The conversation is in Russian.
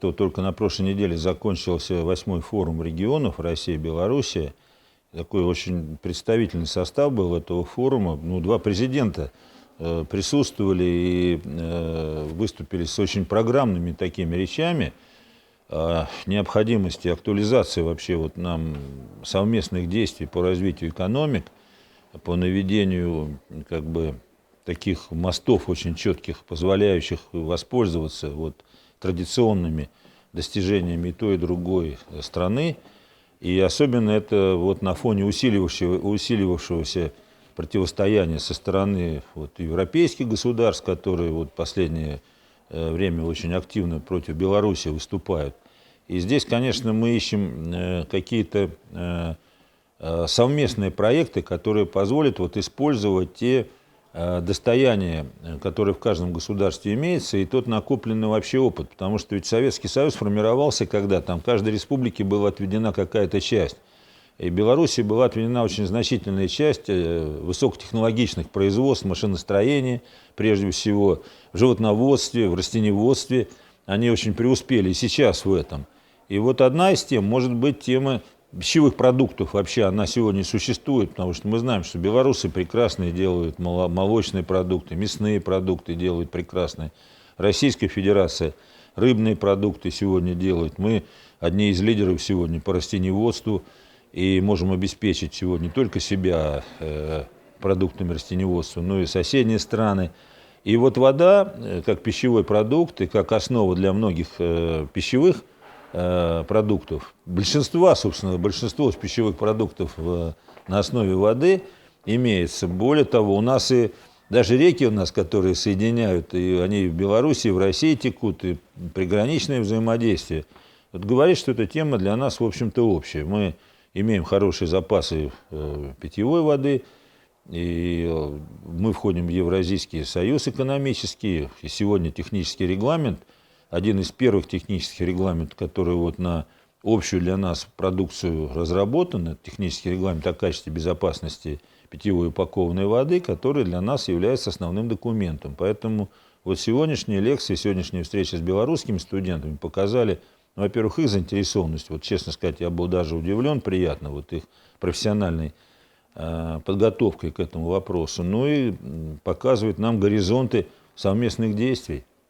То только на прошлой неделе закончился 8-й форум регионов Россия, Белоруссия. Такой очень представительный состав был этого форума. Ну, два президента присутствовали и выступили с очень программными такими речами о необходимости актуализации вообще вот нам совместных действий по развитию экономик, по наведению как бы таких мостов очень четких, позволяющих воспользоваться вот традиционными достижениями и той, и другой страны. И особенно это вот на фоне усиливавшегося противостояния со стороны вот европейских государств, которые вот последнее время очень активно против Беларуси выступают. И здесь, конечно, мы ищем какие-то совместные проекты, которые позволят вот использовать те достояния, которые в каждом государстве имеются, и тот накопленный вообще опыт. Потому что ведь Советский Союз формировался, когда там каждой республике была отведена какая-то часть. И Беларуси была отведена очень значительная часть высокотехнологичных производств, машиностроения, прежде всего в животноводстве, в растениеводстве. Они очень преуспели и сейчас в этом. И вот одна из тем может быть тема пищевых продуктов. Вообще она сегодня существует, потому что мы знаем, что белорусы прекрасные делают молочные продукты, мясные продукты делают прекрасные. Российская Федерация рыбные продукты сегодня делает. Мы одни из лидеров сегодня по растениеводству и можем обеспечить сегодня не только себя продуктами растениеводства, но и соседние страны. И вот вода, как пищевой продукт и как основа для многих пищевых продуктов, большинство пищевых продуктов на основе воды имеется. Более того, у нас и даже реки у нас, которые соединяют, и они в Беларуси, и в России текут, и приграничное взаимодействие. Вот говорит, что эта тема для нас, в общем-то, общая. Мы имеем хорошие запасы питьевой воды, и мы входим в Евразийский союз экономический, и сегодня технический регламент, один из первых технических регламентов, который вот на общую для нас продукцию разработан, это технический регламент о качестве безопасности питьевой упакованной воды, который для нас является основным документом. Поэтому вот сегодняшние лекции, сегодняшняя встреча с белорусскими студентами показали, ну, во-первых, их заинтересованность. Вот, честно сказать, я был даже удивлен, приятно, вот их профессиональной подготовкой к этому вопросу. Ну и показывает нам горизонты совместных действий.